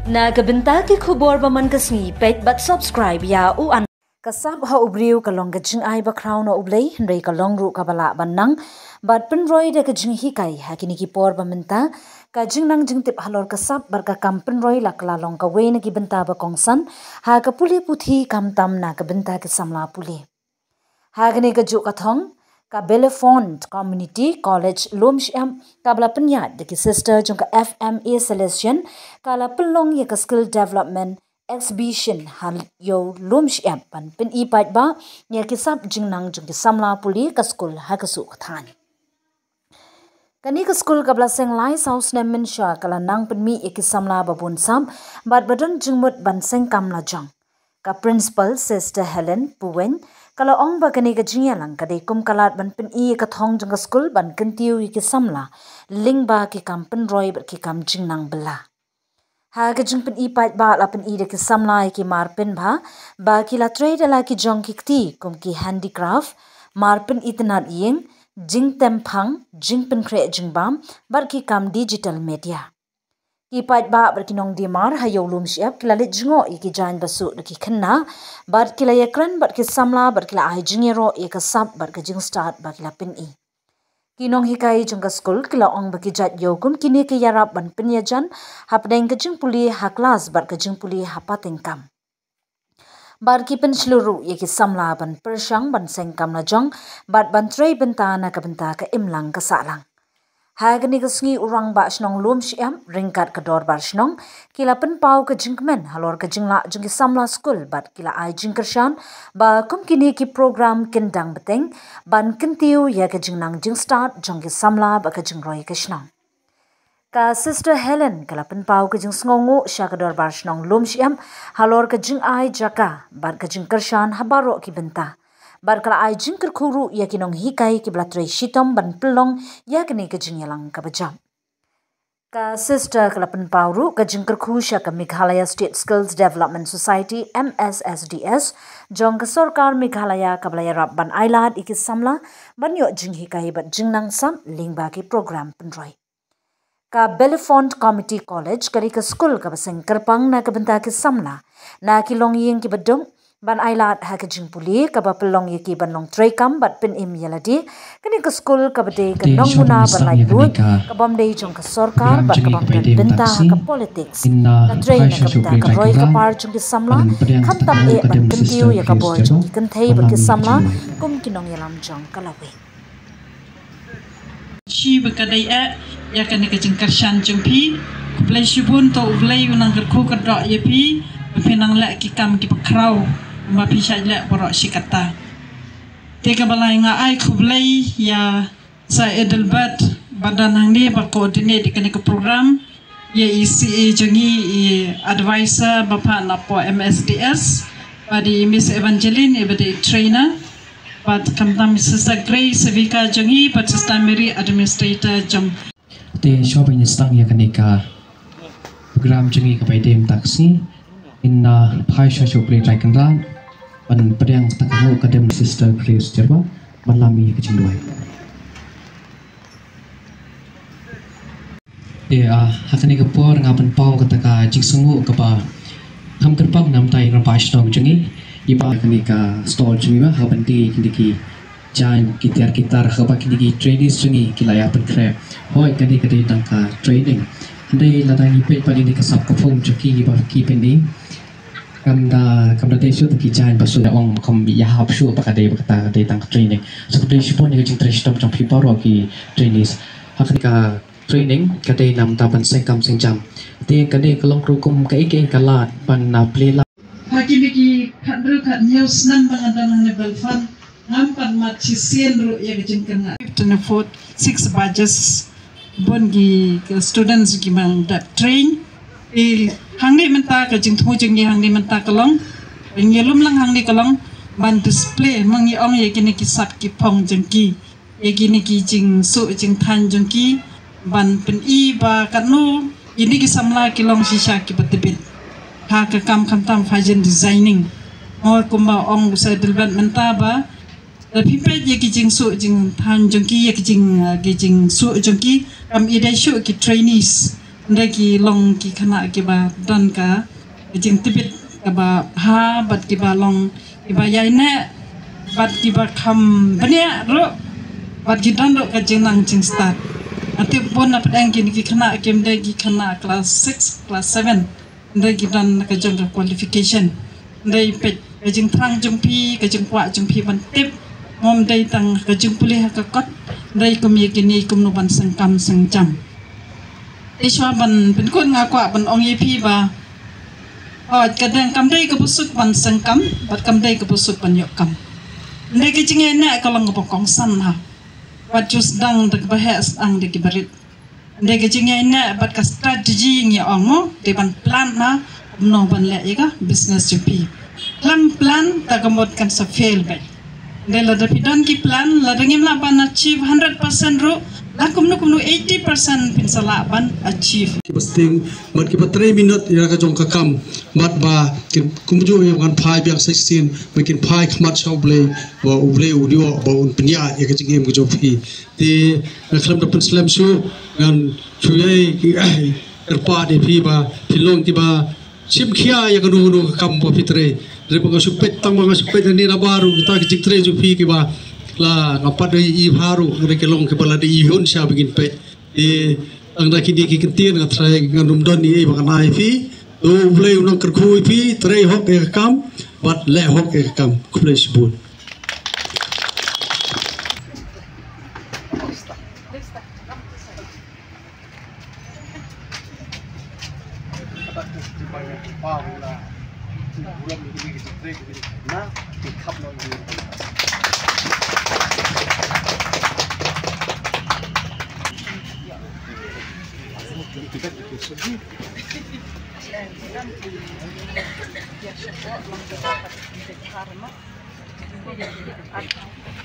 Na kabenta ki khubor baman kasngi pet but subscribe ya u an kasab ha ubriu kalong gajing ai ba crown na ublei rei kalong ru kabala banang but pen roi de gajing hi kai hakini ki por bamenta kajing nang jing tip halor kasab bar ka kampen roi lakla long ka we na ki benta ba kongsan ha ka puli puthi kam tam na ka benta ki samla puli ha gani ka ju ka thong ka Belafont Community College Lumsham kabla penyat de ki sister jong ka FMA selection kala pelong ye ka skill development exhibition hal yo Lumsham pan pen I pat ba ye ki sab jing nang jong ki samla puli ka school ha ka su khan kani ka school kabla seng lai house ne min sha kala nang pen mi ye ki samla babun sam bat badon jingmut ban seng kam la jang ka principal sister Helen Puwen kalau ong ba kani ka jingya lang kadai kum kalat ban pen I ka thong jang school ban kentiu ki samla ling ba ki kampen roi ba ki kam jing nang bela ha ka jing pen I pat ba la pen I de ki samla ki mar pen ba ki la trade la ki jong ki ti kum ki handicraft mar pen itnat yeng jing temphang jing pen kre jing bam bar ki kam digital media ki pat ba bar ki nong di mar ha yo lum shep ki la le jingo ki jan basu ki khanna bar ki la yakran bar ki samla bar ki la ai jingero e ka sab bar ka jing start bar ki la pin I ki nong hikai jong ka school ki la ong ba ki jat yo kum ki ne ki yarap ban pin ya jan hap deng ka jing puli ha class bar ka jing puli ha pateng kam bar ki pen sluru ye ki samla ban pershang ban seng kam na jong bat ban trei benta na ka benta ka imlang ka salang hagani ka sngi urang ba snong lum shiam ringkat ka dor bar snong kila pen pau ka jingmen halor ka jingla jing ki samla school bat kila ai jing kershan ba kum kini ki program kendang beteng ban kentiu ya ka jingnang jing start jong ki samla ba ka jing roi ka snong ka sister Helen kala pen pau ka jing sngongu sha ka dor bar snong lum shiam halor ka jing ai jaka bat ka jing kershan habaro ki benta barkala ai jing kerkhuru ya kinong hikai ki blatrei shitom ban pelong ya kini ka jing yalang ka bajam ka sister kala pen pauru ka jing kerkhu sha ka Meghalaya State Skills Development Society MSSDS jong ka sarkar Meghalaya kablaya rap ban ailad iki samla ban yo jing hikai bat jing nang sam lingba ki program penroi ka Belafont Community College kari ka school ka baseng kerpang na ka benta ki samla na ki long ying ki badong ban ailat ha ka jing puli ka ba pelong ye ki ban long trei kam bat pen im yaladi kani ka school ka bade ka nong muna ban lai lut ka bam dei jong ka sarkar bat ka bam benta ka politics ka trei na ka benta ka roi ka par jong ki samla kham tam e ban kentiu ya ka boy jong ki kenthei bat ki samla kum ki nong yalam jong ka lawe shi ba ka dai a ya ka ne ka jing karshan jong pi play shibun to play unang ka khu ka do ye pi pinang la ki kam ki pakrau ma pisha le borok shikata teka balai nga ai khublai ya sa edelbat badan hang ni ba coordinate ikani ke program ya ECA jongi advisor bapa na po MSDS badi Miss Evangeline ebade trainer but kamtam Sister Grace Sevika jongi but Sister Mary administrator jom te shopping stang ya kanika program jongi ka dem taksi in phai sha show play try kan ran ban pedang takho kadem Sister Grace jerba malami ke jindoi hakani ka por ngapan pau kata ka jingsungu ka ba kam kerpang nam tai ra pasno jungi iba kani ka stall jungi ba haban ti kini jan gitar haba kini trainees jungi kilaya pen kre hoi kani ka dei tang ka training ndai ladang ipe pani ni ka sap ka phom chuki ba ki pendi kamda tesu ki jan basu da ong kom ya hap shu pa ka dei ba dei tang training so dei shipon ni jing training tam pi paro ki trainees hakani ka training kadai nam taban sengkam sengjam te kadai kalong krukum ka ike kalat pan na plela hakini ki khadru khat news nan bangadan ne belfan ngam pan mat chisien ru ye jing kan 6 batches bongi students ki mang that train hangni menta ka jing thu jing ni hangni menta kalong ngelum lang hangni kalong ban display mangi ong ye kini ki sak ki phong jing ki ye kini ki jing su jing than jing ki ban pen I ba kanu ini ki samla ki long shisha ki batibit ha ka kam tam fashion designing mo kumba ong sa dilban menta ba Tapi ye ki jing su jing than jong ki ye ki jing su jong ki kam idai shu ki trainees ndagi long ki khana ki ba dan ka jing tibit ka ba ha bat ki ba long ki ba yai ne bat ki ba kham bania ro bat ki dan ro ka jing nang jing start ati bon na pedang ki khana ki ndagi khana class 6 class 7 ndagi dan ka jing qualification ndai pet ka jing thang jung pi ka jing kwa jung pi ban tip mom dai tang ka jing pulih ka kot ndai kum ye kini kum no ban sangkam sangjam Iswa ban penkun ngakwa ban ong yepi ba kadang kam dai ke busuk ban sangkam bat kam dai ke busuk ban yokam ndai ke jinge na kalong ko kong san ha bat jus dang de bahas ang de kibarit ndai ke jinge na bat ka strategy ngi ongo de ban plan na no ban le ka business jupi plan ta gamot kan sa fail ba ndai la dapidan ki plan la dengim la ban achieve 100% ro Lakum 80% pinsalaban achieve. Pasting mat ki 3 minute ya ka jong kakam mat ba kumju yang kan phai biak 16 makin phai khmat choble wa uble udio ba un pnya ya ka jingem ko jopi ti khlam da slam su ngan chuyai ki erpa de phi ba philong ti ba sim khia ya ka nu kam bo fitre re ba su pet tang ba su pet ni na baru ta ki jiktre jopi ki ba la ngapat dari i baru mereka long ke bala di ihun sia bikin pe ang da kini ki kentien ngatrai ngandum don ni ba kanai fi do blei unang kerkhui fi trei hok e kam bat le hok e kam kublei sibun Ya,